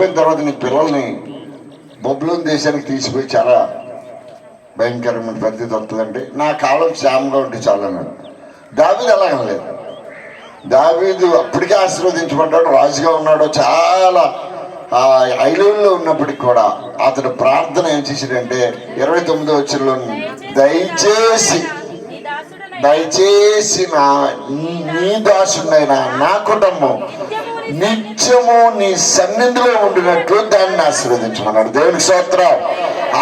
అయిపోయిన తర్వాత నీ పిల్లల్ని బొబ్బులోని దేశానికి తీసిపోయి చాలా భయంకరమైన పరిస్థితి వస్తుందండి, నా కాలం క్షేమంగా ఉంటే చాలు అన్నాడు. దావీదు అలాగనలేదు. దావీదు అప్పటికే ఆశీర్వదించబడ్డాడు, రాజుగా ఉన్నాడు. చాలా ఐలులో ఉన్నప్పటికి కూడా అతడు ప్రార్థన ఏం చేశాడంటే 29వ వచనంలో దయచేసి నీ దాసుడైన నా కుటుంబం నిత్యము నీ సన్నిధిలో ఉండినట్లు దాన్ని ఆశీర్వదించమన్నాడు. దేవునికి స్తోత్రం.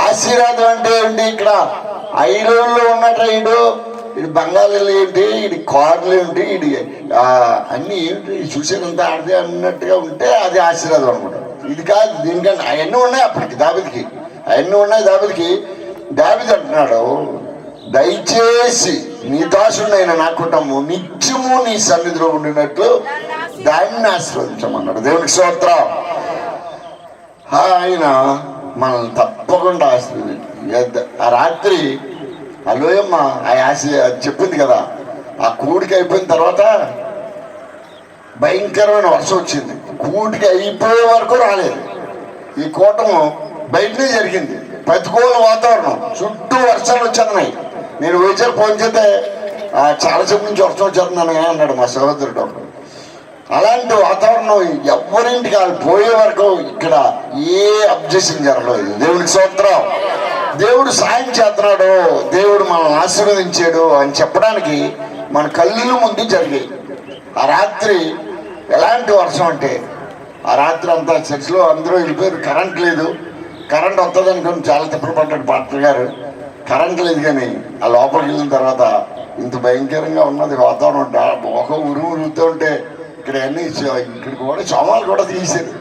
ఆశీర్వాదం అంటే ఏంటి? ఇక్కడ ఐలులో ఉన్నట్టు ఇది బంగాళీలు ఏంటి, ఇది కార్లు ఏంటి, ఇది అన్ని ఏంటి చూసేదంతా ఆడితే అన్నట్టుగా ఉంటే అది ఆశీర్వాదం అనమాట. ఇది కాదు, దీనికన్నా అవన్నీ ఉన్నాయి. అప్పటికి దావీదుకి అవన్నీ ఉన్నాయి. దావీదు అంటున్నాడు, దయచేసి నీ దాసుడైన నా కుటుంబం నిత్యము నీ సన్నిధిలో ఉండినట్లు దాన్ని ఆశీర్వదించమన్నాడు. దేవునికి స్తోత్రం. ఆయన మనల్ని తప్పకుండా ఆశీర్వదించాడు. ఆ రాత్రి ఆ లోయమ్మ చెప్పింది కదా, ఆ కూడికి అయిపోయిన తర్వాత భయంకరమైన వర్షం వచ్చింది. కూటికి అయిపోయే వరకు రాలేదు. ఈ కూటము బయటనే జరిగింది. ప్రతికూల వాతావరణం, చుట్టూ వర్షాలు వచ్చేస్తున్నాయి. నేను వచ్చారు ఫోన్ చేస్తే చాలా సేపు నుంచి వర్షం వచ్చేస్తున్నాను అన్నాడు మా సహోదరుడు. అలాంటి వాతావరణం ఎవరింటికి వాళ్ళు పోయే వరకు ఇక్కడ ఏ అబ్జెక్షన్ జరగలేదు. దేవునికి స్తోత్రం. దేవుడు సాయం చేస్తున్నాడు, దేవుడు మనల్ని ఆశీర్వదించాడు అని చెప్పడానికి మన కళ్ళు ముందు జరిగాయి. ఆ రాత్రి ఎలాంటి వర్షం అంటే, ఆ రాత్రి అంతా చర్చిలో అందరూ వెళ్ళిపోయారు. కరెంట్ లేదు. కరెంట్ వస్తుంది అనుకుని చాలా తిప్పలు పడ్డాడు పాస్టర్ గారు. కరెంట్ లేదు. కానీ ఆ లోపలికి వెళ్ళిన తర్వాత ఇంత భయంకరంగా ఉన్నది వాతావరణం. ఒక ఉరుగుతూ ఉంటే ఇక్కడ అన్ని ఇక్కడ కూడా సోమాలు కూడా తీసారు.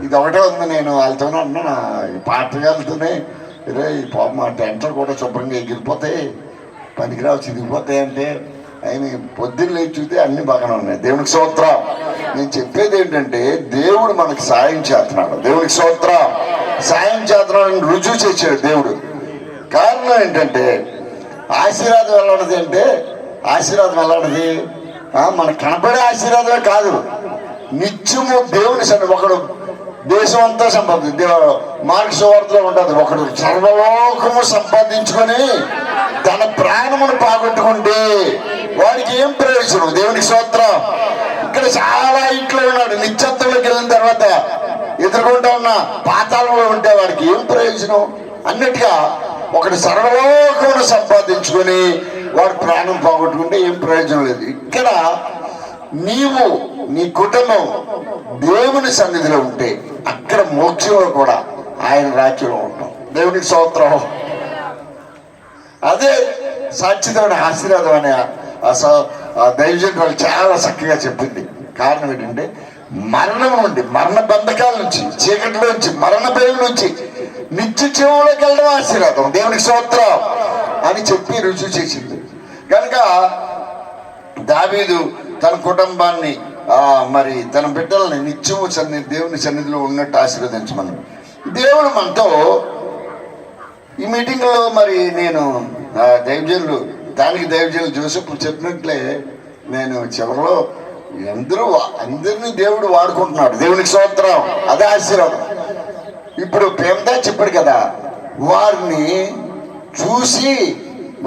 ఇది ఒకటే ఉంది. నేను వాళ్ళతోనే అన్నా, పాస్టర్ గారితోనే, రే మా టెంట్లు కూడా శుభ్రంగా ఎగిరిపోతాయి, పనికిరావు చిరిగిపోతాయి అంటే ఆయన పొద్దున్న లేచి చూస్తే అన్ని బాగానే ఉన్నాయి. దేవునికి స్తోత్రం. నేను చెప్పేది ఏంటంటే దేవుడు మనకి సాయం చేస్తున్నాడు. దేవునికి స్తోత్రం. సాయం చేస్తున్నాడని రుజువు చేశాడు దేవుడు. కారణం ఏంటంటే ఆశీర్వాదం ఎలాంటిది అంటే, ఆశీర్వాదం ఎలాంటిది మనకు కనపడే ఆశీర్వాదమే కాదు, నిత్యము దేవుని ఒకడు దేశం అంతా మార్గ సువార్తలో ఉంటుంది. ఒకడు సర్వలోకము సంపాదించుకొని తన ప్రాణమును పాగొట్టుకుంటే వాడికి ఏం ప్రయోజనం? దేవునికి స్తోత్రం. ఇక్కడ చాలా ఇంట్లో ఉన్నాడు, నిత్యత్వంలోకి వెళ్ళిన తర్వాత ఎదుర్కొంటా ఉన్న పాతాళంలో ఉంటే వాడికి ఏం ప్రయోజనం అన్నట్టుగా ఒకటి సర్వలోకమును సంపాదించుకొని వాడు ప్రాణం పోగొట్టుకుంటే ఏం ప్రయోజనం లేదు. ఇక్కడ నీవు నీ కుటుంబం దేవుని సన్నిధిలో ఉంటే అక్కడ మోక్షంలో కూడా ఆయన రాజ్యంలో ఉంటాం. దేవునికి స్తోత్రం. అదే సాక్షితమైన ఆశీర్వాదం అనే దైవజన్ వాళ్ళు చాలా చక్కగా చెప్పింది. కారణం ఏంటంటే మరణం నుండి, మరణ బంధకాల నుంచి, చీకటిలో నుంచి, మరణ భయం నుంచి నిత్య జీవంలోకి వెళ్ళడం ఆశీర్వాదం. దేవునికి స్తోత్రం అని చెప్పి రుజువు చేసింది. కనుక దావీదు తన కుటుంబాన్ని మరి తన బిడ్డల్ని నిత్యము దేవుని సన్నిధిలో ఉన్నట్టు ఆశీర్వదించమని దేవుడు మనతో ఈ మీటింగ్లో మరి నేను దైవజనులు దైవజనులు జోసెఫ్ చెప్పినట్లే నేను చివరిలో అందరినీ దేవుడు వాడుకుంటున్నాడు. దేవునికి స్తోత్రం. అదే ఆశీర్వాదం. ఇప్పుడు ప్రేమదా చెప్పాడు కదా, వారిని చూసి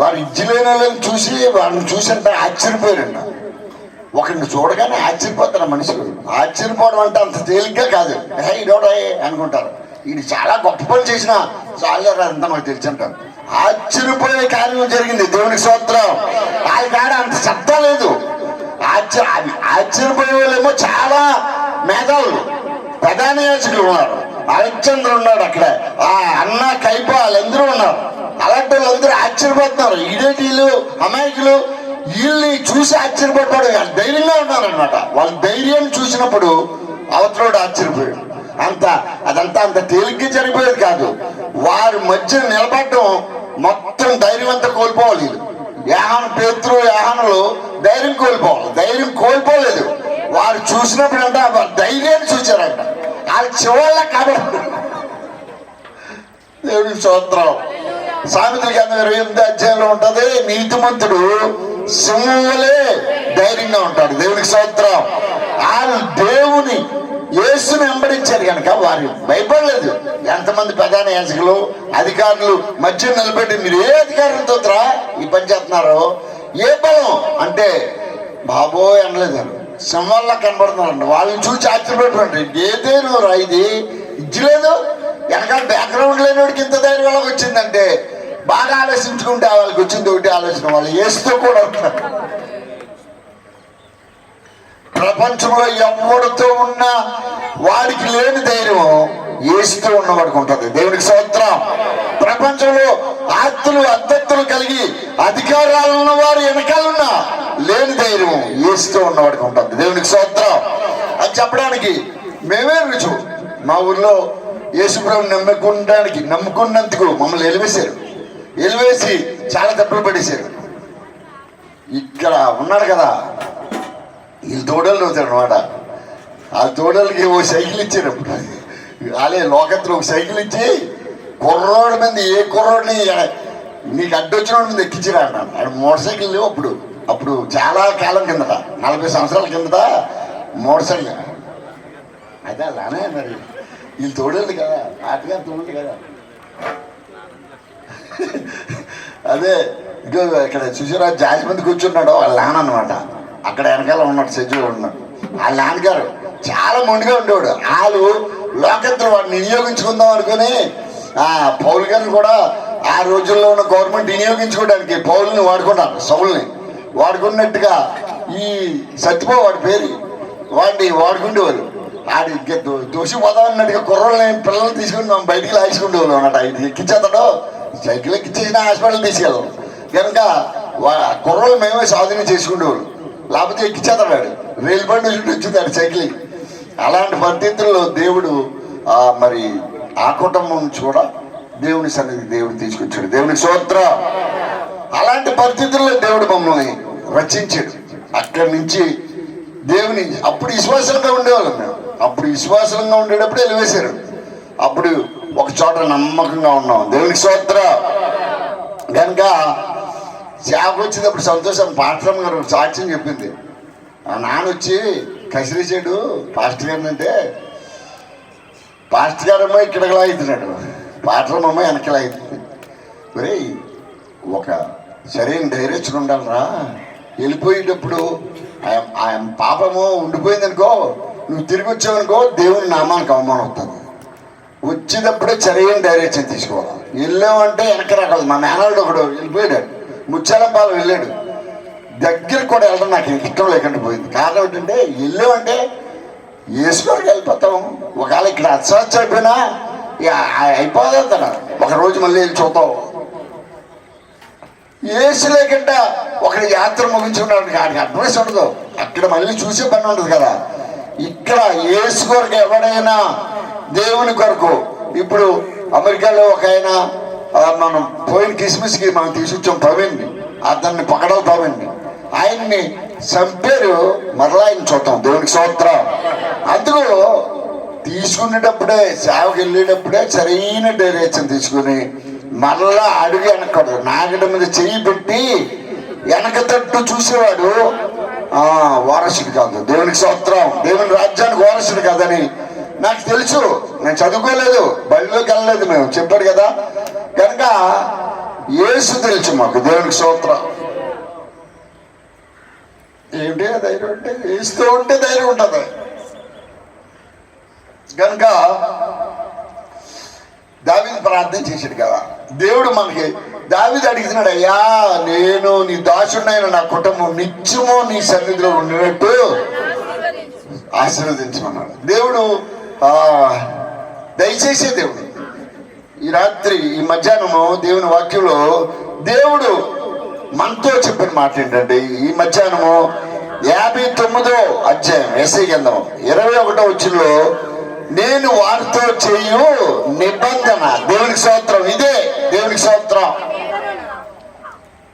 వారి ఇజ్జలేని వాళ్ళని చూసి వారిని చూసంటే ఆశ్చర్యపోయారంట. ఒకరిని చూడగానే ఆశ్చర్యపోతారు మనుషులు. ఆశ్చర్యపోవడం అంటే అంత తేలిగ్గా కాదు. ఇదోడే అనుకుంటారు, ఇది చాలా గొప్ప పని చేసిన చాలా అంతా మాకు తెలిసి అంటారు. ఆశ్చర్యపోయే కార్యం జరిగింది. దేవునికి స్తోత్రం. ఆ కాడ అంత శబ్దం లేదు. ఆశ్చర్యపోయే వాళ్ళేమో చాలా మేధావులు, ప్రధాన యాజకులు ఉన్నారు, అలెగ్జాండర్ ఉన్నాడు, అక్కడ అన్న కైప వాళ్ళందరూ ఉన్నారు. అలాంటి వాళ్ళందరూ ఆశ్చర్యపోతున్నారు. వీళ్ళు అమాయకులు వీళ్ళని చూసి ఆశ్చర్యపడ్డాడు. ధైర్యంగా ఉన్నారనమాట. వాళ్ళ ధైర్యం చూసినప్పుడు అవతలోడు ఆశ్చర్యపోయాడు. అదంతా అంత తేలిగ్గా జరిగిపోయేది కాదు. వారి మధ్య నిలబడటం మొత్తం ధైర్యం అంతా కోల్పోవాలి. పేతురు యాహానులు ధైర్యం కోల్పోవాలి. ధైర్యం కోల్పోలేదు. వారు చూసినప్పుడు అంటే వారి ధైర్యాన్ని చూచారంట. వాళ్ళ చివళ్ళ కాబట్టి దేవుడికి స్తోత్రం. సామెతల గ్రంథం 28వ అధ్యాయంలో ఉంటది, నీతిమంతుడు సింహంలే ధైర్యంగా ఉంటాడు. దేవునికి స్తోత్రం. వాళ్ళు దేవుని యేసుని వెంబడించారు కనుక వారు భయపడలేదు. ఎంతమంది ప్రధాన యాజకులు అధికారులు మధ్య నిలబెట్టి మీరు ఏ అధికారంతో ఈ పని చేస్తున్నారో, ఏ బలం అంటే బాబోయ్ అనలేదు. సింహాల్లా కనబడుతున్నారండి. వాళ్ళని చూసి ఆశ్చర్యపడుతున్నాండి. ఏ ధైర్యం రా ఇది, ఇచ్చలేదు. వెనకాల బ్యాక్గ్రౌండ్ లేనివాడికి ఇంత ధైర్యం వాళ్ళకి వచ్చిందంటే బాగా ఆలోచించుకుంటే వాళ్ళకి వచ్చింది ఒకటి ఆలోచన, వాళ్ళు యేసుతో కూడా ఉంటున్నారు. ప్రపంచంలో ఎవరితో ఉన్నా వాడికి లేని ధైర్యం యేసుతో ఉన్నవాడికి ఉంటుంది. దేవునికి స్తోత్రం. ప్రపంచంలో ఆస్తులు అద్దెత్తులు కలిగి అధికారాలు ఉన్న వారు వెనకాలన్నా లేని ధైర్యం యేసుతో ఉన్నవాడికి ఉంటుంది. దేవునికి స్తోత్రం. అది చెప్పడానికి మేమే రుజువు. మా ఊర్లో యేసుప్రభుని నమ్ముకున్నందుకు మమ్మల్ని ఎలివేసి చాలా దెబ్బలు పడేశారు. ఇక్కడ ఉన్నాడు కదా, వీళ్ళు తోడలు అవుతాడు అనమాట. ఆ తోడలకి ఓ సైకిల్ ఇచ్చారు. వాళ్ళే లోకత్తులు ఒక సైకిల్ ఇచ్చి కుర్రోడి మీద ఏ కుర్రోడిని నీకు అడ్డొచ్చిన మీద ఎక్కించిరా అన్నాడు. ఆయన మోటార్ సైకిల్ లేవు అప్పుడు చాలా కాలం కిందట, 40 సంవత్సరాల కిందట మోటార్ సైకిల్. అయితే అలానే మరి వీళ్ళు తోడేది కదా, ఆటగా తోడు కదా. అదే ఇంకో ఇక్కడ చూసారా, జాజి మంది కూర్చున్నాడు వాళ్ళ నాన్న అనమాట. అక్కడ వెనకాల ఉన్నాడు, సజ్జులో ఉన్నాడు. వాళ్ళ నాన్నగారు చాలా మొండిగా ఉండేవాడు. వాళ్ళు లోకత్తులు వాడిని వినియోగించుకుందాం అనుకుని పౌలు గారిని కూడా ఆ రోజుల్లో ఉన్న గవర్నమెంట్ వినియోగించుకోవడానికి పౌలుని వాడుకున్నారు, సౌల్ని వాడుకున్నట్టుగా ఈ సత్యపో వాడి పేరు వాడిని వాడుకుండేవారు. ఆడి దోషిపోదాం అన్నట్టుగా కుర్రల్ని పిల్లల్ని తీసుకుని మనం బయటికి లాగించుకుండేవాళ్ళు అన్నమాట. ఇది ఎక్కించేస్తాడో సైకిల్ ఎక్కించేసిన హాస్పిటల్ తీసుకెళ్ళాం కనుక కుర్రలు మేమే సాధన చేసుకునేవాళ్ళు. లేకపోతే ఎక్కించేస్తాడు, రైలు బండి చుట్టూ వచ్చింది సైకిల్. అలాంటి పరిస్థితుల్లో దేవుడు మరి ఆ కుటుంబం నుంచి కూడా దేవుని సన్నిధి దేవుడు తీసుకొచ్చాడు. దేవునికి స్తోత్రం. అలాంటి పరిస్థితుల్లో దేవుడు మమ్మల్ని రక్షించాడు. అక్కడి నుంచి దేవుని అప్పుడు విశ్వాసంగా ఉండేవాళ్ళం మేము. అప్పుడు విశ్వాసంగా ఉండేటప్పుడు వెలివేశారు. అప్పుడు ఒక చోట నమ్మకంగా ఉన్నాం. దేవునికి స్తోత్రం. కనుక సేవకు వచ్చేటప్పుడు సంతోషం. పాస్టర్ గారు సాక్ష్యం చెప్పింది. ఆ నాన్న వచ్చి కసిరేసాడు పాస్టర్ గారిని అంటే, పాస్టర్ గారమ్మ ఇక్కడికి లాగుతున్నాడు, పాస్టర్ అమ్మ వెనక్కి లాగుతుంది. మరి ఒక సరైన డైరెక్షన్ ఉండాలరా. వెళ్ళిపోయేటప్పుడు ఆయన పాపము ఉండిపోయిందనుకో, నువ్వు తిరిగి వచ్చావనుకో దేవుని నామానికి అవమానం అవుతుంది. వచ్చేటప్పుడే సరైన డైరెక్షన్ తీసుకోవాలి. వెళ్ళామంటే వెనక రాకూడదు. మా మేనల్డ్ ఒకడు వెళ్ళిపోయాడు, ముచ్చాలంపాలెం వెళ్ళాడు. దగ్గరికి కూడా వెళ్ళడం నాకు ఇష్టం లేకుండా పోయింది. కారణం ఏంటంటే వెళ్ళామంటే వేసుకోవడానికి వెళ్ళిపోతాం. ఒకవేళ ఇక్కడ అచ్చ అయిపోయినా అయిపోదా, ఒక రోజు మళ్ళీ వెళ్ళి చూద్దాం. ఏసు లేకుండా ఒకరి యాత్ర ముగించుకున్నాడు, ఆడికి అడ్రస్ ఉండదు. అక్కడ మళ్ళీ చూసే పని ఉండదు కదా. ఇక్కడ ఏసు కొరకు ఎవడైనా దేవుని కొరకు, ఇప్పుడు అమెరికాలో ఒక ఆయన మనం పోయిన క్రిస్మస్కి మనం తీసుకొచ్చాం ప్రవీణ్ని, అతన్ని పకడలు ప్రవీణ్ని. ఆయన్ని చంపారు, మరలా ఆయన చూద్దాం. దేవునికి స్తోత్రం. అందుకు తీసుకునేటప్పుడే, సేవకి వెళ్ళేటప్పుడే సరైన డైరెక్షన్ తీసుకుని మరలా అడుగు వెనకూడదు. నాగడ మీద చెయ్యి పెట్టి వెనక తట్టు చూసేవాడు వారసుడు కాదు. దేవునికి స్తోత్రం. దేవుని రాజ్యానికి వారసుడు కాదని నాకు తెలుసు. నేను చదువుకోలేదు, బడిలోకి వెళ్ళలేదు, మేము చెప్పాడు కదా. కనుక యేసు తెలుసు మాకు. దేవునికి స్తోత్రం. ఏమిటి ధైర్యం అంటే, వేస్తూ ఉంటే ధైర్యం ఉంటుంది. కనుక దావీదు ప్రార్థన చేశాడు కదా, దేవుడు మనకి దావీదు అడుగుతున్నాడు, అయ్యా నేను నీ దాసుడైన నా కుటుంబం నిత్యము నీ సన్నిధిలో ఉండినట్టు ఆశీర్వదించమన్నాడు. దేవుడు దయచేసే దేవుడు. ఈ రాత్రి ఈ మధ్యాహ్నము దేవుని వాక్యంలో దేవుడు మనతో చెప్పిన మాట ఏంటంటే, ఈ మధ్యాహ్నము 59వ అధ్యాయం యెషయా గ్రంథం 21వ వచనంలో, నేను వారితో చేయు నిబంధన. దేవునికి స్తోత్రం. ఇదే దేవునికి స్తోత్రం.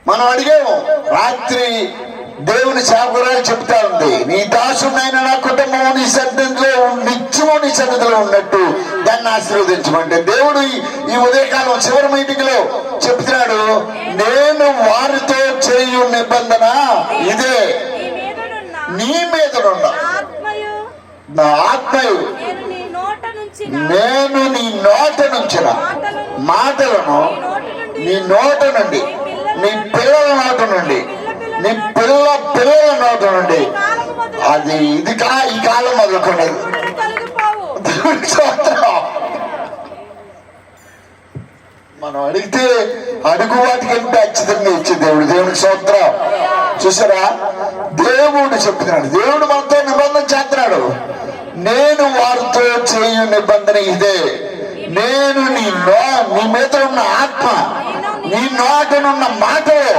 మనం అడిగాము రాత్రి, దేవుని సేవకురాలు చెప్తా ఉంది, నీ దాసుడైన నా కుటుంబం నీ సన్నిధిలో నిత్యము నీ సన్నిధిలో ఉన్నట్టు దాన్ని ఆశీర్వదించమంటే, దేవుడు ఈ ఉదయకాలం చివరి మీటింగ్ లో చెప్తున్నాడు, నేను వారితో చేయు నిబంధన ఇదే, నీ మీదనున్న నా ఆత్మయు నేను నీ నోట నుంచిన మాటలను నీ నోట నుండి, నీ పిల్లల నోట నుండి, నీ పిల్లల నోట నుండి, అది ఇది ఈ కాలం మొదలుకునేది. మనం అడిగితే అడుగు వాటికంటే ఖచ్చితంగా ఇచ్చే దేవుడు. దేవునికి స్తోత్రం. చూసారా, దేవుడు చెప్తున్నాడు, దేవుడు మనతో నిబంధన చేస్తున్నాడు. నేను వారితో చేయు నిబంధన ఇదే, నేను నీ మీద ఉన్న ఆత్మ, నీ నోటనున్న మాటలు,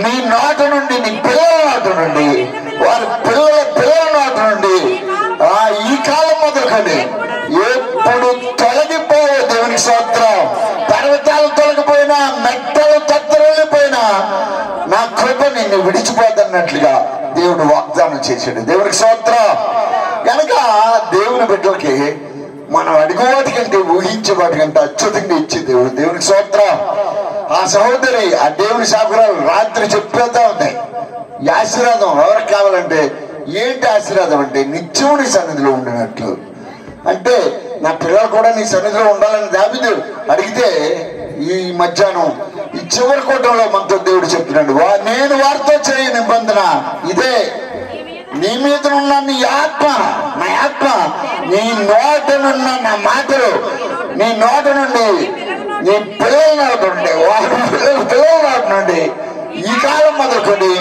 నీ నోట నుండి, నీ పిల్లల నోట నుండి, వారి పిల్లల నోట నుండి ఈ కాలం మొదలుకొని ఎప్పుడు తొలగిపోయే. దేవునికి స్తోత్రం. పర్వతాలు తొలగిపోయినా, మెట్టలు తత్తరలిపోయినా నా కృప నిన్ను విడిచిపోతున్నట్లుగా దేవుడు వాగ్దానం చేశాడు. దేవునికి స్తోత్రం. కనుక దేవుని బిడ్డలకి మనం అడిగే వాటికంటే, ఊహించే వాటికంటే అత్యుతంగా ఇచ్చే దేవుడు. దేవునికి స్తోత్రం. ఆ సహోదరి, ఆ దేవుని శాఖరాలు రాత్రి చెప్పేద్దా ఉన్నాయి. ఈ ఆశీర్వాదం ఎవరికి కావాలంటే, ఏంటి ఆశీర్వాదం అంటే నిత్యం నీ సన్నిధిలో ఉండినట్లు. అంటే నా పిల్లలు కూడా నీ సన్నిధిలో ఉండాలని దావీదు అడిగితే, ఈ మధ్యాహ్నం ఈ చివరి కోటంలో మనతో దేవుడు చెప్తున్నాడు, నేను వారితో చేయ నిబంధన ఇదే, నీ మీద ఉన్న నీ ఆత్మ, నా ఆత్మ, నీ నోటనున్న నా మాటలు, నీ నోట నుండి, నీ పిల్లల నోట నుండి, పిల్లల నోట నుండి ఈ కాలం మొదలుకొని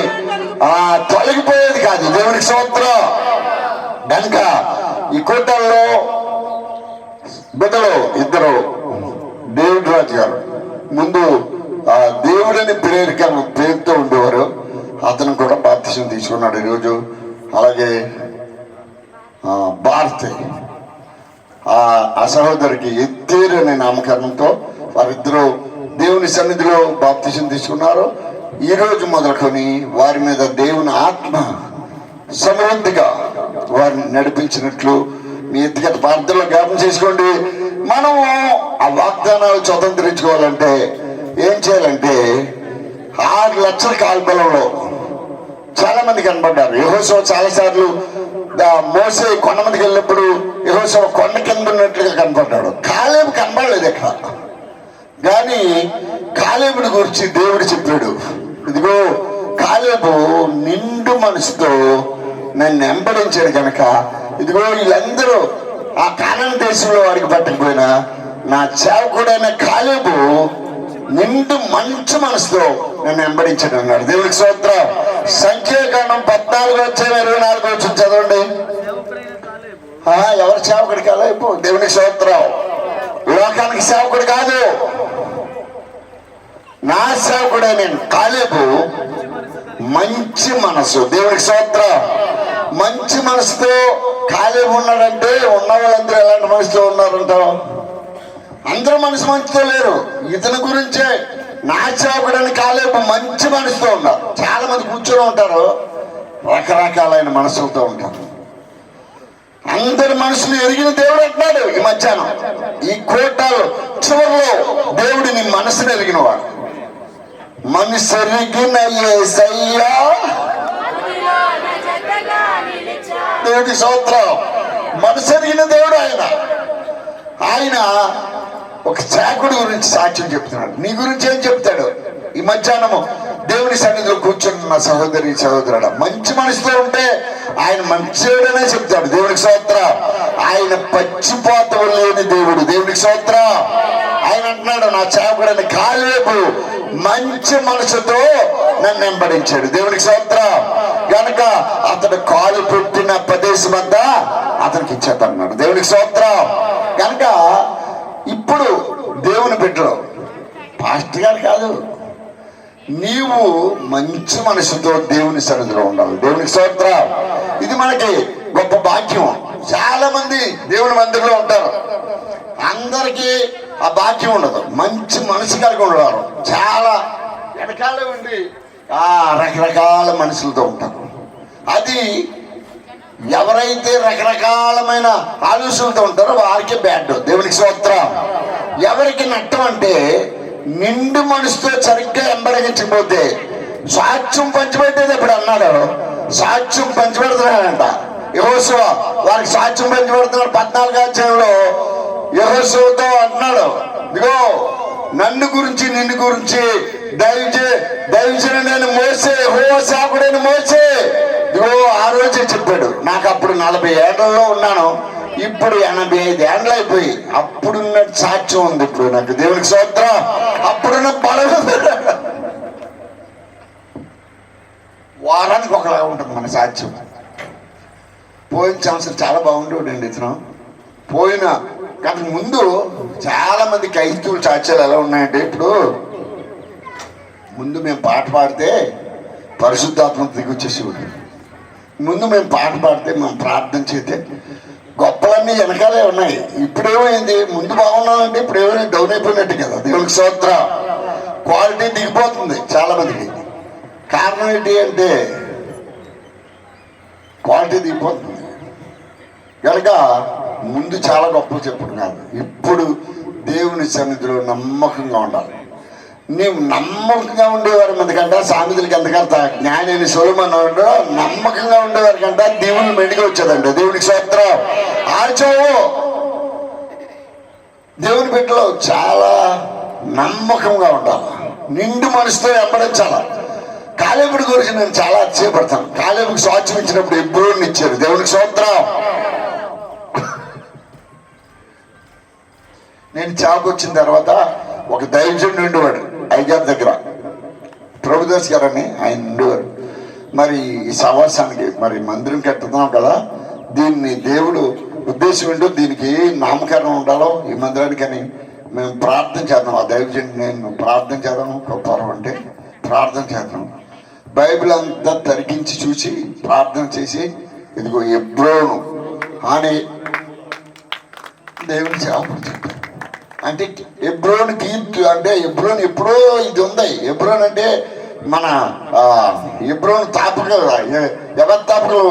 తొలగిపోయేది కాదు. దేవునికి స్తోత్రం. కనుక ఈ కూటల్లో బిడ్డలు ఇద్దరు, డేవిడ్ రాజు గారు ముందు దేవుడిని పేరుతో ఉండేవారు. అతను కూడా బాప్తిసం తీసుకున్నాడు ఈరోజు. అలాగే భారతి, ఆ సహోదరికి ఎత్తేరు అనే నామకరణంతో వారిద్దరూ దేవుని సన్నిధిలో బాప్తిసం తీసుకున్నారు. ఈ రోజు మొదలుకొని వారి మీద దేవుని ఆత్మ సమృద్ధిగా వారిని నడిపించినట్లు మీ ఎత్తిగత ప్రార్థనలో జ్ఞాపం చేసుకోండి. మనము ఆ వాగ్దానాలు స్వతంత్రించుకోవాలంటే ఏం చేయాలంటే, 6 లక్షల కాల్బలంలో చాలా మంది కనబడ్డారు. యెహోషువ చాలా సార్లు మోసే కొండ మందికి వెళ్ళినప్పుడు యెహోషువ కొండ కింద ఉన్నట్లుగా కనపడ్డాడు. కాలేబు కనబడలేదు ఎక్కడ. కానీ కాలేబుని గురించి దేవుడు చెప్పాడు, ఇదిగో కాలేబు నిండు మనసుతో నన్ను వెంబడించాడు కనుక, ఇదిగో వీళ్ళందరూ ఆ కానాను దేశంలో వారికి పట్టకపోయినా నా సేవకుడైన కాలేబు నిండు మంచి మనసుతో నన్ను వెంబడించాడు అన్నాడు. దేవునికి స్తోత్రం. సంఖ్యాకాండం 14:24 చదవండి. ఎవరు సేవకుడి కాలేబు? దేవునికి స్తోత్రం. లోకానికి సేవకుడు కాదు, నా సేవకుడే నేను. కాలేబు మంచి మనసు. దేవునికి స్తోత్రం. మంచి మనసుతో కాలేబు ఉన్నాడంటే ఉన్న వాళ్ళందరూ ఎలాంటి మనసులో ఉన్నారంటాం? అందరూ మనసు మంచితో లేరు. ఇతని గురించే నా సేవకుడని కాలేబు మంచి మనసుతో ఉన్నారు. చాలా మంది కూర్చొని ఉంటారు, రకరకాలైన మనసులతో ఉంటారు. అందరి మనసులు ఎరిగిన దేవుడు అంటున్నాడు ఈ మధ్యాహ్నం, ఈ కోటాలు చివరిలో దేవుడు నీ మనసును ఎరిగినవాడు. మనసెరిగిన యేసయ్యా, దేవుడి స్తోత్రం. మనసెరిగిన దేవుడు ఆయన ఒక సేవకుడి గురించి సాక్ష్యం చెప్తున్నాడు. నీ గురించి ఏం చెప్తాడు? ఈ మధ్యాహ్నము దేవుని సన్నిధిలో కూర్చున్న సహోదరి సహోదరుడు, మంచి మనసులో ఉంటే ఆయన మంచివాడనే చెప్తాడు. దేవునికి స్తోత్రం. ఆయన పచ్చిపోతం లేని దేవుడు. దేవునికి స్తోత్రం. ఆయన అంటున్నాడు, నా సేవకుడని కాలేబు మంచి మనసుతో నన్ను వెంబడించాడు. దేవునికి స్తోత్రం. కనుక అతడు కాలు పెట్టిన ప్రదేశం అంతా అతనికి ఇచ్చేతన్నాడు. దేవునికి స్తోత్రం. కనుక ఇప్పుడు దేవుని బిడ్డలు, పాస్టర్ గారు కాదు, నీవు మంచి మనసుతో దేవుని సన్నిధిలో ఉండాలి. దేవునికి స్తోత్రం. ఇది మనకి గొప్ప భాగ్యం. చాలా మంది దేవుని మందిరంలో ఉంటారు, అందరికీ ఆ భాగ్యం ఉండదు. మంచి మనసు కలిగి ఉండేవారు చాలా వెనకాల ఉండి రకరకాల మనుషులతో ఉంటారు. అది ఎవరైతే రకరకాలమైన ఆలోచనలతో ఉంటారో వారికే బ్యాడ్. దేవునికి స్తోత్రం. ఎవరికి నట్టం అంటే నిండు మనసుతో సరిగ్గా వెంబడించకపోతే, సాక్ష్యం పంచిపెట్టేది ఎప్పుడు అన్నాడు, సాక్ష్యం పంచిపెడుతున్నాడంట. యెహోషువ వారికి సాక్ష్యం పంచబడుతున్నాడు. 14వ అధ్యాయంలో యెహోషువతో అంటున్నాడు, ఇదిగో నన్ను గురించి నిన్ను గురించి దైవజనుడైన మోసే, యెహోవా సేవకుడైన మోసే ఇదిగో ఆ రోజే చెప్పాడు. నాకు అప్పుడు 40 ఏళ్లలో ఉన్నాను, ఇప్పుడు 85 ఏళ్ళు అయిపోయి అప్పుడున్న సాక్ష్యం ఉంది ఇప్పుడు నాకు. దేవునికి స్తోత్రం. అప్పుడున్న బలం వారానికి ఒకలాగా ఉంటుంది మన సాక్ష్యం. పోయిన సంవత్సరం చాలా బాగుండేవాడండి ఇతను. పోయిన కానీ ముందు చాలా మంది క్రైస్తవుల సాక్ష్యాలు ఎలా ఉన్నాయంటే, ఇప్పుడు ముందు మేము పాట పాడితే పరిశుద్ధాత్మ దిగొచ్చేసేవాడు. ముందు మేము పాట పాడితే మేము ప్రార్థన చేస్తే గొప్పలన్నీ వెనకాలే ఉన్నాయి. ఇప్పుడేమైంది, ముందు బాగున్నామంటే ఇప్పుడు ఏమైనా డౌన్ అయిపోయినట్టు కదా. దేవునికి స్తోత్రం. క్వాలిటీ దిగిపోతుంది చాలా మందికి. కారణం ఏంటి అంటే క్వాలిటీ దిగిపోతుంది కనుక ముందు చాలా గొప్పలు చెప్పుడు కాదు. ఇప్పుడు దేవుని సన్నిధిలో నమ్మకంగా ఉండాలి. నీవు నమ్మకంగా ఉండేవారి మందికంట సామెతలకి ఎంతకంత జ్ఞాని సొలొమోను నమ్మకంగా ఉండేవారి కంట దేవుని మెడిగా వచ్చేదంట. దేవునికి స్తోత్రం. ఆచావు దేవుని బిడ్డలో చాలా నమ్మకంగా ఉండాలి, నిండు మనసుతో వెంబడించాల. కాలేబుడి గురించి నేను చాలా ఆశ్చర్యపడతాను. కాలేబుకి సాక్ష్యం ఇచ్చినప్పుడు ఎబ్రోని ఇచ్చారు. దేవునికి స్తోత్రం. నేను చాకు వచ్చిన తర్వాత ఒక దైవజనుడు ఉండేవాడు అయ్యగారి దగ్గర, ప్రభుదాస్ గారు అని ఆయన ఉండేవారు. మరి ఈ సమాసానికి మరి మందిరం కట్టుతున్నాం కదా, దీన్ని దేవుడు ఉద్దేశం ఏంటో దీనికి ఏ నామకరణం ఉండాలో ఈ మందిరానికి అని మేము ప్రార్థన చేద్దాం. ఆ దైవజనుడు నేను ప్రార్థన చేద్దాము, గొప్పవరం అంటే ప్రార్థన చేద్దాం. బైబిల్ అంతా తరిగించి చూసి ప్రార్థన చేసి ఇదిగో ఎబ్రోను అని దేవుని సేవకుడు చెప్పారు. అంటే ఎబ్రోన్ కీర్తి అంటే ఎబ్రోన్ ఎప్పుడో ఇది ఉంది. ఎబ్రోన్ అంటే మన ఎబ్రోన్ తాపకులు ఎవరి తాపకులు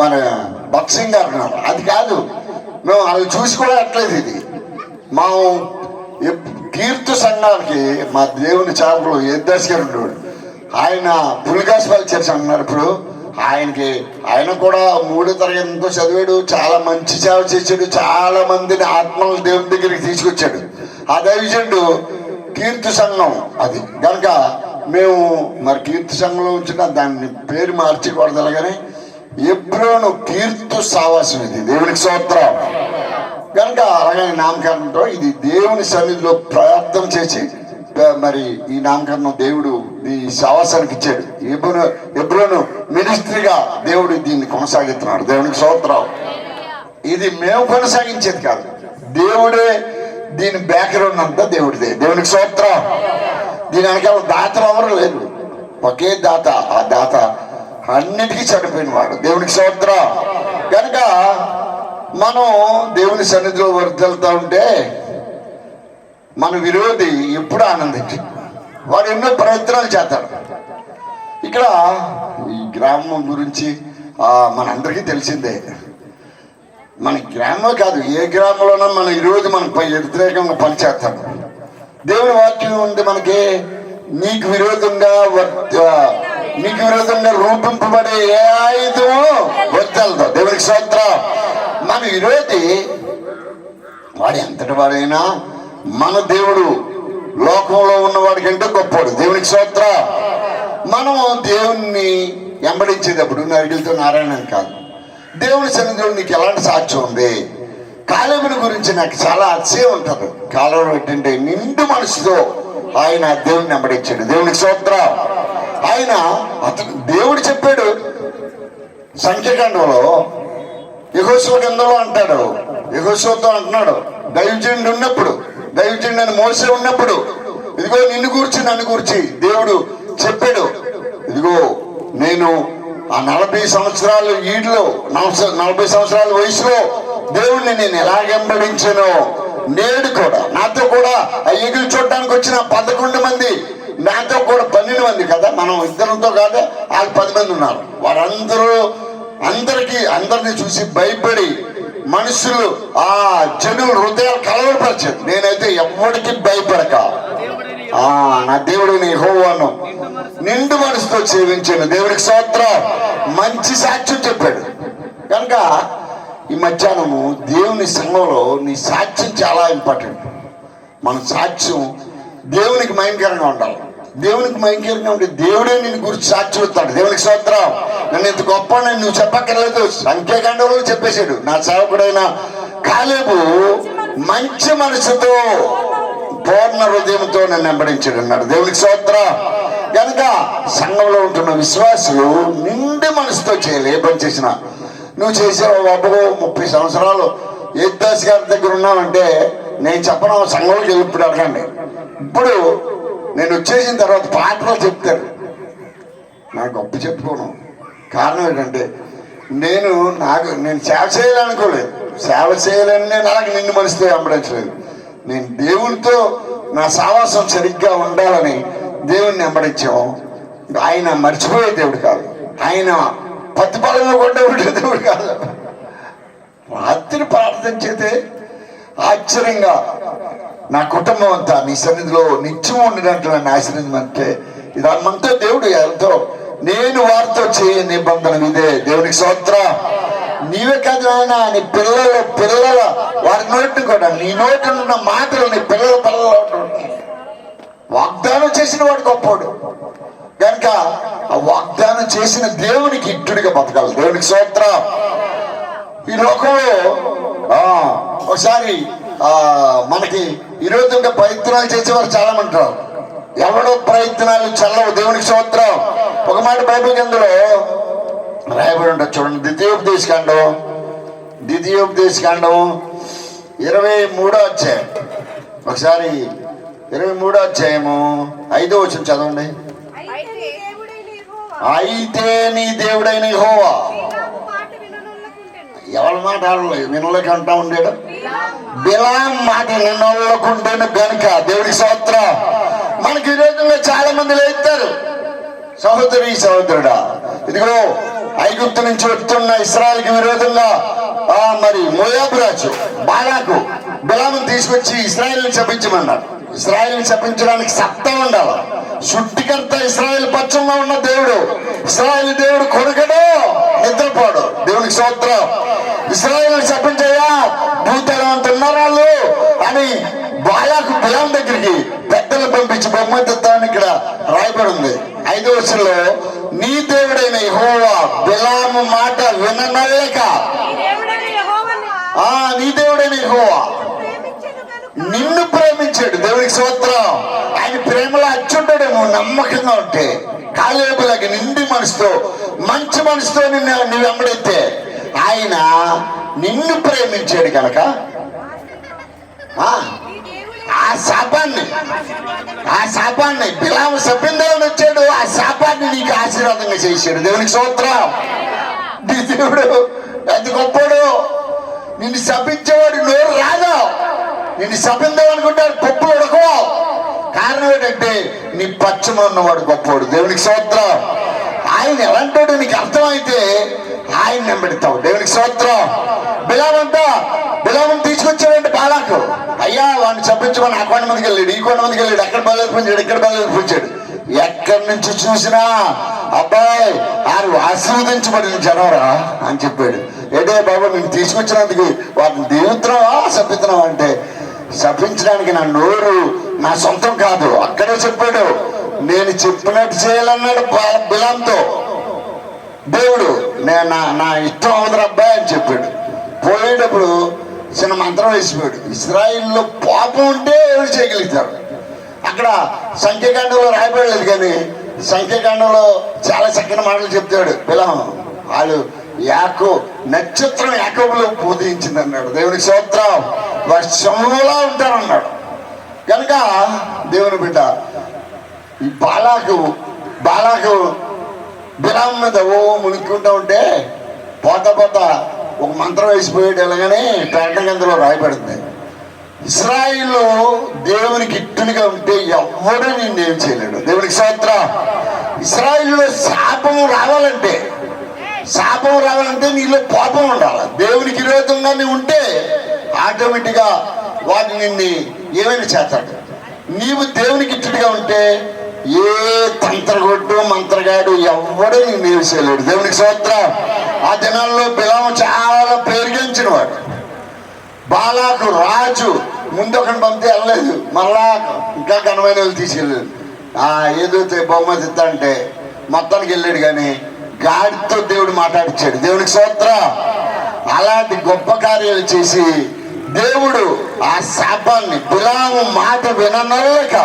మన బక్సింగ్ అంటున్నారు, అది కాదు. మేము అది చూసి కూడా అట్లేదు. ఇది మా కీర్తి సంఘానికి మా దేవుని చాపలు ఎద్దాసి గారు ఉండేవాడు. ఆయన పులికాసుపల్లి చర్చ అంటున్నారు. ఇప్పుడు ఆయన కూడా 3వ తరగతితో చదివాడు, చాలా మంచి సేవ చేశాడు, చాలా మందిని ఆత్మల దేవుని దగ్గరికి తీసుకొచ్చాడు. ఆ దైవజనుడు కీర్తి సంఘం అది కనుక మేము మరి కీర్తి సంఘంలో ఉంచిన దాన్ని పేరు మార్చకూడదు. కానీ ఎబ్రోను కీర్తి సావాసం ఇది. దేవునికి స్తోత్రం. కనుక అలాగే నామకరణంతో ఇది దేవుని సన్నిధిలో ప్రార్థన చేసి మరి ఈ నామకరణం దేవుడు ఈ సావాసానికి ఇచ్చాడు. ఎబ్రోను మినిస్ట్రీగా దేవుడు దీన్ని కొనసాగిస్తున్నాడు. దేవునికి స్తోత్రం. ఇది మేము కొనసాగించేది కాదు, దేవుడే దీని బ్యాక్గ్రౌండ్ అంతా దేవుడిదే. దేవునికి స్తోత్రం. దీని వెనకాల దాతలు ఎవరు లేరు, ఒకే దాత. ఆ దాత అన్నిటికీ చనిపోయిన వాడు. దేవునికి స్తోత్రం. కనుక మనం దేవుని సన్నిధిలో వర్దలుతూ ఉంటే మన విరోధి ఎప్పుడు ఆనందించి వాడు ఎన్నో ప్రయత్నాలు చేస్తాడు. ఇక్కడ ఈ గ్రామం గురించి మనందరికీ తెలిసిందే. మన గ్రామం కాదు, ఏ గ్రామంలోనో మన ఈరోజు మనపై వ్యతిరేకంగా పనిచేస్తాడు. దేవుని వాక్యం ఉంది మనకి, నీకు విరోధంగా రూపింపబడే ఏ ఆయుధం వర్దలదు. దేవునికి స్తోత్రం. మన విరోధి వాడు ఎంతటి వాడైనా మన దేవుడు లోకంలో ఉన్నవాడి కంటే గొప్పవాడు. దేవునికి స్తోత్రం. మనం దేవుణ్ణి వెంబడించేటప్పుడు నరిగిలతో నారాయణ కాదు, దేవుని సన్నిధిలో నీకు ఎలాంటి సాక్ష్యం ఉంది? కాలేబుని గురించి నాకు చాలా అతిశయం ఉంటుంది. కాలంలో ఏంటంటే నిండు మనసుతో ఆయన దేవుడిని వెంబడించాడు. దేవునికి స్తోత్రం. అతను దేవుడు చెప్పాడు సంఖ్యాకాండంలో, యెహోషువ గ్రంథంలో అంటాడు, యెహోషువతో అంటున్నాడు, దైవజనుడు ఉన్నప్పుడు, దైవజనుడు మోసే ఉన్నప్పుడు ఇదిగో నిన్ను గూర్చి నన్ను గూర్చి దేవుడు చెప్పాడు. ఇదిగో నేను ఆ 40 సంవత్సరాలు ఈడులో 40 సంవత్సరాల వయసులో దేవుణ్ణి నేను ఎలా వెంబడించానో నేడు కూడా నాతో కూడా ఆ ఎగులు చూడడానికి వచ్చిన 11 మంది, నాతో కూడా 12 మంది కదా, మనం ఇద్దరితో కాదు వాళ్ళు 10 మంది ఉన్నారు. అందరినీ చూసి భయపడి మనుషులు ఆ జనులు హృదయాలు కలవరపరిచారు. నేనైతే ఎవరికి భయపడక నా దేవుడిని యెహోవాను నిండు మనసుతో సేవించాను. దేవుడికి స్తోత్రం. మంచి సాక్ష్యం చెప్పాడు. కనుక ఈ మధ్యాహ్నము దేవుని సంఘంలో నీ సాక్ష్యం చాలా ఇంపార్టెంట్. మన సాక్ష్యం దేవునికి భయంకరంగా ఉండాలి. దేవునికి భయంకరంగా ఉంటే దేవుడే నిన్ను గురించి సాక్ష్యం ఇస్తాడు. దేవునికి స్తోత్రం. నన్ను ఇంత గొప్ప నువ్వు చెప్పక్కర్లేదు, సంఖ్యాకాండంలో చెప్పేశాడు. నా సేవకుడైన కాలేబు మంచి మనసుతో పూర్ణ హృదయంతో నన్ను వెంబడించాడు అన్నాడు. దేవునికి స్తోత్రం. కనుక సంఘంలో ఉంటున్న విశ్వాసులు నిండి మనసుతో చేయాలి. ఏ పని చేసినా నువ్వు చేసావు బాబు 30 సంవత్సరాలు యేసుదాస్ గారి దగ్గర ఉన్నావంటే నేను చెప్పను, సంఘంలోకి వెళ్ళి ఇప్పుడు అడగండి. ఇప్పుడు నేను వచ్చేసిన తర్వాత పాటలు చెప్తారు, నా గొప్ప చెప్పుకోను. కారణం ఏంటంటే నేను సేవ చేయాలనుకోలేదు, సేవ చేయాలని నేను అలాగే నిన్ను మనసుతో వెంబడించలేదు. నేను దేవునితో నా సావాసం సరిగ్గా ఉండాలని దేవుణ్ణి వెంబడించాం. ఆయన మర్చిపోయే దేవుడు కాదు, ఆయన ప్రతిఫలంలో కూడా ఉండే దేవుడు కాదు. రాత్రి ప్రార్థన చేస్తే ఆశ్చర్యంగా నా కుటుంబం అంతా నీ సన్నిధిలో నిత్యం ఉండడానికి నన్ను ఆశ్రయించమంటే ఇదంతా దేవుడు ఎంతో నేను వారితో చేయ నిబంధన ఇదే. దేవునికి స్తోత్రం. నీవే కాదు ఆయన, నీ పిల్లల వారి నోటిని కూడా, నీ నోటి ఉన్న మాటలు నీ పిల్లల వాగ్దానం చేసిన వాడు గొప్పవాడు. కనుక ఆ వాగ్దానం చేసిన దేవునికి ఇట్టుడిగా బతకాలి. దేవునికి స్తోత్రం. ఈ లోకంలో ఒకసారి మనకి విరోధంగా ప్రయత్నాలు చేసేవారు చాలా మంది ఉంటారు. ఎవడో ప్రయత్నాలు చల్లవు. దేవునికి స్తోత్రం. ఒక మాట బైబిల్ గ్రంథంలో రాయబడి ఉంటుంది చూడండి. ద్వితీయోపదేశకాండం 23వ అధ్యాయం. ఒకసారి 23వ అధ్యాయము 5వ వచనం చదవండి. అయితే నీ దేవుడైన యెహోవా ఎవరి మాట వినలేక అంటా ఉండేడు. బిలాం మాట వినోళ్ళకుంటేను గనుక. దేవుడికి స్తోత్రం. మనకి విరోధంగా చాలా మంది లేస్తారు. సహోదరుడా, ఇదిగో ఐగుప్తు నుంచి వస్తున్న ఇశ్రాయేలుకి విరోధంగా మరి మోయాబు రాజు బాలాకు బిలామును తీసుకొచ్చి ఇశ్రాయేలుని శపించమన్నాడు. ఇశ్రాయేలుని శపించడానికి సత్తా ఉండాలి. సుట్టికంతా ఇశ్రాయేలు పక్షంలో ఉన్న దేవుడు, ఇశ్రాయేలు దేవుడు కొడుకడు, నిద్రపోడు. దేవునికి స్తోత్రం. ఇశ్రాయేలు శపించయ్యా, భూతలం అంత ఉన్నారు వాళ్ళు అని బాలాకు బిలాం దగ్గరికి పెద్దలు పంపించి బహుమతిద్దామని ఇక్కడ రాయబడి ఉంది. 5వ వచనంలో నీ దేవుడైన యెహోవా బిలాము మాట వినలేక, నీ దేవుడైన యెహోవా నిన్ను ప్రేమించాడు. దేవునికి స్తోత్రం. ఆయన ప్రేమలో అచ్చుంటాడేమో నమ్మకంగా ఉంటే. కాలేబులకి నిండి మనసుతో మంచి మనసుతో నువ్వు వెంబడితే ఆయన నిన్ను ప్రేమించాడు కనుక ఆ శాపాన్ని బిలాము శపిందామని వచ్చాడు. ఆ శాపాన్ని నీకు ఆశీర్వాదంగా చేశాడు. దేవునికి స్తోత్రం. నీ దేవుడు ఎంత గొప్పడు. నిన్ను శపించేవాడు నోరు రాదు. నిన్ను శపిందాం అనుకుంటాడు, పప్పులు ఉడకవు. కారణం ఏంటంటే నీ పచ్చమ ఉన్నవాడు గొప్పవాడు. దేవునికి స్తోత్రం. ఆయన ఎలాంటాడు నీకు అర్థమైతే ఆయన వెంబడితావు. దేవునికి స్తోత్రం. బిలామును తీసుకొచ్చాడంటే బాలాకు, అయ్యా వాడిని చంపించమని ఆ కొండ మందికి వెళ్ళాడు, ఈ కొండ మందికి వెళ్ళాడు, అక్కడ బయలుదేరిపించాడు, ఇక్కడ బయలుదేరిపించాడు. ఎక్కడి నుంచి చూసినా అబ్బాయి ఆయన ఆశీర్వదించబడిన జనవరా అని చెప్పాడు. ఏడే బాబా నేను తీసుకొచ్చినందుకు వాటిని దీవుతున్నావా శపిస్తున్నావా అంటే, శపించడానికి నా నోరు నా సొంతం కాదు. అక్కడే చెప్పాడు, నేను చెప్పినట్టు చేయాలన్నాడు బిలాంతో దేవుడు. నేను నా ఇష్టం అవుతున్నా అబ్బాయి అని చెప్పాడు. పోయేటప్పుడు చిన్న మంత్రం వేసిపోయాడు. ఇశ్రాయిల్లో పాపం ఉంటే ఎవరు చేయగలుగుతారు. అక్కడ సంఖ్యాకాండంలో రాయబడలేదు, కానీ సంఖ్యాకాండంలో చాలా చక్కని మాటలు చెప్తాడు బిలాం. వాళ్ళు నక్షత్రం యాకోబులో పూజించింది అన్నాడు. దేవునికి స్తోత్రం. వర్షంలో ఉంటారన్నాడు. కనుక దేవుని బిడ్డ ఈ బాలాకు బిలాం మీద మునుక్కుంటూ ఉంటే పోతా ఒక మంత్రం వేసిపోయాడు. ఎలాగని ప్రకటన గ్రంథంలో రాయబడింది. ఇశ్రాయిల్లో దేవునికి ఇట్టునిగా ఉంటే ఎవడూ నిన్నేం చేయలేడు. దేవునికి స్తోత్రం. ఇశ్రాయిల్లో శాపం రావాలంటే నీలో పాపం ఉండాలి. దేవునికి విరోధంగా నీవు ఉంటే ఆటోమేటిక్గా వాడు నిన్ను ఏమైనా చేస్తాడు. నీవు దేవునికి ఇట్టుగా ఉంటే ఏ తంత్రగొడ్డు మంత్రగాడు ఎవ్వడూ నేను నిలిచేయలేడు. దేవునికి స్తోత్రం. ఆ దినాల్లో బిలాము చాలా పేరుగంచిన వాడు. బాలాకు రాజు ముందు ఒకటి పంపితే వెళ్ళలేదు, మళ్ళా ఇంకా ఘనమైన వాళ్ళు తీసుకెళ్ళలేదు. ఏదో బొమ్మ తిత్తా అంటే మొత్తానికి వెళ్ళాడు, కానీ గాడితో దేవుడు మాట్లాడిచ్చాడు. దేవునికి స్తోత్రం. అలాంటి గొప్ప కార్యాలు చేసి దేవుడు ఆ శాపాన్ని బిలాము మాట విననలేక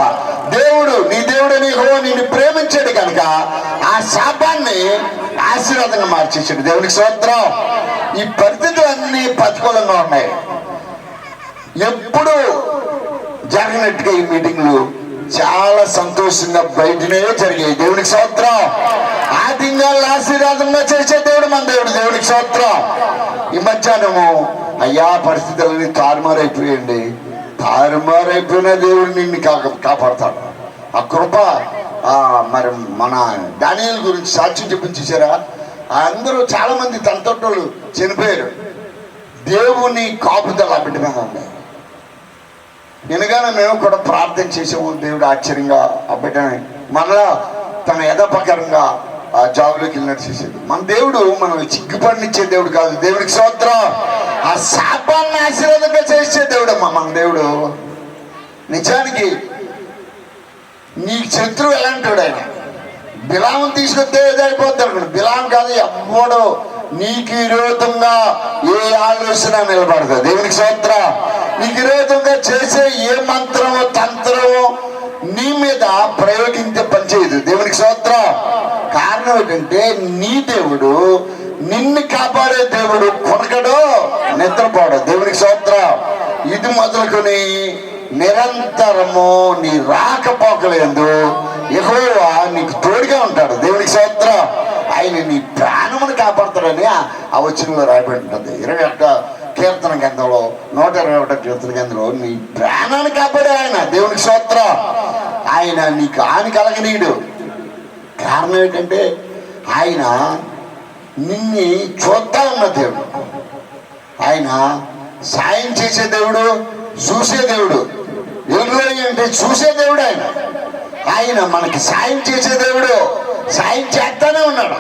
దేవుడు నీ దేవుడని యెహోవా నిన్ను ప్రేమించాడు కనుక ఆ శాపాన్ని ఆశీర్వాదంగా మార్చేసాడు. దేవునికి స్తోత్రం. ఈ పరిస్థితులన్నీ ప్రతికూలంగా ఉన్నాయి. ఎప్పుడు జరిగినట్టుగా ఈ మీటింగ్లు చాలా సంతోషంగా బయటనే జరిగాయి. దేవునికి స్తోత్రం. ఆ దింగాలను ఆశీర్వాదంగా చేసే దేవుడు మన దేవుడు. దేవునికి స్తోత్రం. ఈ మధ్యాహ్నము అయ్యా పరిస్థితులన్నీ తారుమారైపోయండి. తారుమారైపోయిన దేవుడు నిన్ను కాపాడతాడు. ఆ కృప మరి మన దానియేలు గురించి సాక్ష్యం చెప్పించేశారా? అందరూ చాలా మంది తనతోటోళ్ళు చనిపోయారు. దేవుని కాపుదల బిడ్డ మీద ఉంది. ఎందుకని మేము కూడా ప్రార్థన చేసాము. దేవుడు ఆశ్చర్యంగా ఆ బిడ్డని మరలా తన యథాపకరంగా ఆ జాబులోకి వెళ్ళినట్టు చేసేది. మన దేవుడు మనం చిగ్గుపడినిచ్చే దేవుడు కాదు. దేవుడికి స్తోత్రం. ఆ శాపాన్ని ఆశీర్వాదంగా చేసే దేవుడు అమ్మా మన దేవుడు. నిజానికి నీ శత్రువు ఎలాంటి వాడు? ఆయన బిలామును తీసుకొస్తే ఏదైపోద్ది అనుకోండి. బిలాం కాదు, ఎవ్వడు నీకు విరోధంగా ఏ ఆలోచన నిలబడదు. దేవునికి స్తోత్రం. నీకు విరోధంగా చేసే ఏ మంత్రమో తంత్రమో నీ మీద ప్రయోగించే పనిచేయదు. దేవునికి స్తోత్రం. కారణం ఏంటంటే నీ దేవుడు నిన్ను కాపాడే దేవుడు. కొనకడో నిద్రపోడు. దేవునికి స్తోత్రం. ఇది మొదలుకొని నిరంతరము నీ రాకపోకలేదు యెహోవా నీకు తోడుగా ఉంటాడు. దేవునికి స్తోత్రం. ఆయన నీ ప్రాణమును కాపాడుతాడని ఆ వచనంలో రాయబడి ఉంటుంది. 21 కీర్తన గ్రంథంలో 121 కీర్తన గ్రంథంలో నీ ప్రాణాన్ని కాపాడే ఆయన. దేవునికి స్తోత్రం. ఆయన నీకు హాని కలగనీయుడు. కారణం ఏంటంటే ఆయన నిన్ని చూద్దా ఉన్న దేవుడు. ఆయన సాయం చేసే దేవుడు, చూసే దేవుడు. ఎల్రోయి అంటే చూసే దేవుడు. ఆయన మనకి సాయం చేసే దేవుడు. సాయం చేస్తానే ఉన్నాడు.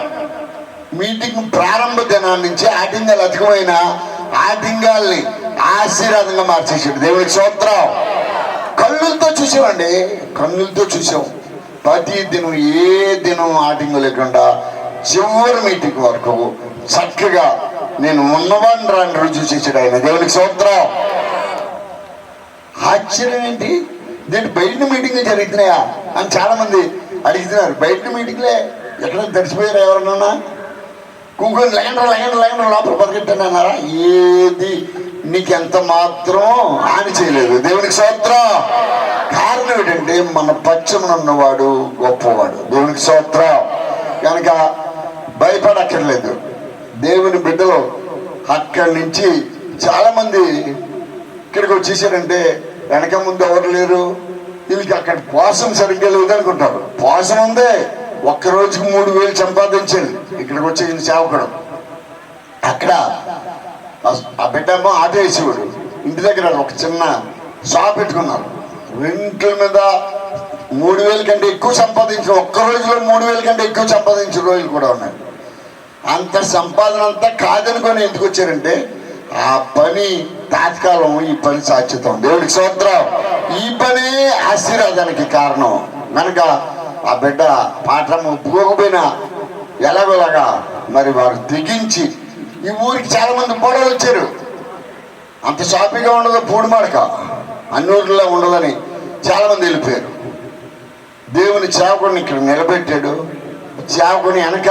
మీటింగ్ ప్రారంభ దినాన్ని నుంచి ఆటింగాలు అధికమైన ఆటింగాల్ని ఆశీర్వాదంగా మార్చేసాడు. దేవుడికి స్తోత్రం. కన్నులతో చూసామండి, కన్నులతో చూసాం. ప్రతి దినం ఏ దినం ఆటింగు లేకుండా చివరి మీటింగ్ వరకు చక్కగా నేను ఉన్నవాడిని రాని రుజువు చేసాడు ఆయన. దేవునికి స్తోత్రం. ఆశ్చర్యం ఏంటి, దీంట్లో బయట మీటింగ్లు జరుగుతున్నాయా అని చాలా మంది అడుగుతున్నారు. బయట మీటింగ్లే ఎక్కడ తడిచిపోయారు? ఎవరన్నా కుంకుని లగండ్ర లోపల బతికెట్టానన్నారా? ఏది నీకెంత మాత్రం హాని చేయలేదు. దేవునికి స్తోత్రం. కారణం ఏంటంటే మన పక్షమున ఉన్నవాడు గొప్పవాడు. దేవునికి స్తోత్రం. కనుక భయపడక్కర్లేదు. దేవుని బిడ్డలు అక్కడి నుంచి చాలా మంది ఇక్కడికి వచ్చేసారంటే వెనక ముందు ఎవరు లేరు. వీళ్ళకి అక్కడ పోసం సరిగ్గా లేదు అనుకుంటారు. పోసం ఉందే, ఒక్క రోజుకి 3,000 సంపాదించాలి. ఇక్కడికి వచ్చే సేవకుడు అక్కడ ఆ బిడ్డేమో ఆటో వేసేవాడు. ఇంటి దగ్గర ఒక చిన్న షాప్ పెట్టుకున్నారు. రెంట్ల మీద 3,000 కంటే ఎక్కువ సంపాదించిన, ఒక్క రోజులో 3,000 కంటే ఎక్కువ సంపాదించిన రోజులు కూడా ఉన్నాయి. అంత సంపాదన అంతా కాదనుకొని ఎందుకు వచ్చారంటే ఆ పని తాత్కాలం, ఈ పని శాశ్వతం. దేవుడికి స్తోత్రం. ఈ పనే ఆశీర్వాదానికి కారణం. కనుక ఆ బిడ్డ పాఠం ఒప్పుకోకపోయినా ఎలాగోలాగా మరి వారు తెగించి ఈ ఊరికి చాలా మంది పోడలు వచ్చారు. అంత షాపింగ్గా ఉండదు, పూడిమాడక అన్ని ఊర్లో ఉండదని చాలా మంది వెళ్ళిపోయారు. దేవుని సేవకుడిని ఇక్కడ నిలబెట్టాడు. సేవకుని వెనక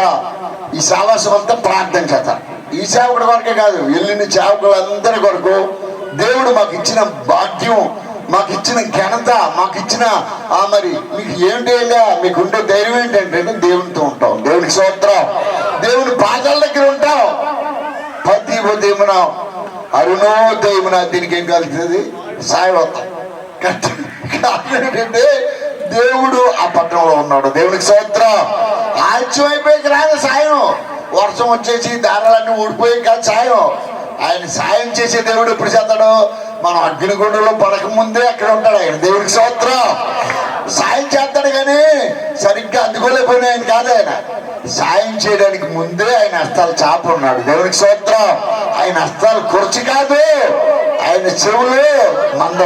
ఈ సావాసం అంతా ప్రార్థన చేస్తారు. ఈ సేవకుడి కొరకే కాదు, వెళ్ళిన సేవకులందరి కొరకు దేవుడు మాకు ఇచ్చిన భాగ్యం, మాకు ఇచ్చిన ఘనత, మాకు ఇచ్చిన మరి మీకు ఏంటంటే మీకు ఉండే ధైర్యం ఏంటంటే దేవునితో ఉంటాం. దేవునికి స్తోత్రం. దేవుని పాదాల దగ్గర ఉంటాం. ప్రతి ఉదయమున అరుణోదయమున దీనికి ఏం కలుగుతుంది? సాయం ఏంటంటే దేవుడు ఆ పట్టణంలో ఉన్నాడు. దేవునికి స్తోత్రం. ఆలస్యం అయిపోయి రాదు సాయం. వర్షం వచ్చేసి దారాలన్నీ ఊడిపోయి కాదు సాయం. ఆయన సాయం చేసే దేవుడు ఎప్పుడు చేస్తాడు? మనం అగ్నిగుండంలో పడక ముందే అక్కడ ఉంటాడు ఆయన. దేవునికి స్తోత్రం. సాయం చేస్తాడు కానీ సరిగ్గా అందుకోలేకపోయినా ఆయన కాదు. ఆయన సాయం చేయడానికి ముందే ఆయన హస్తాలు చాప ఉన్నాడు. దేవునికి స్తోత్రం. ఆయన హస్తాలు కుర్చీ కాదు, ఆయన చెవులు మందం.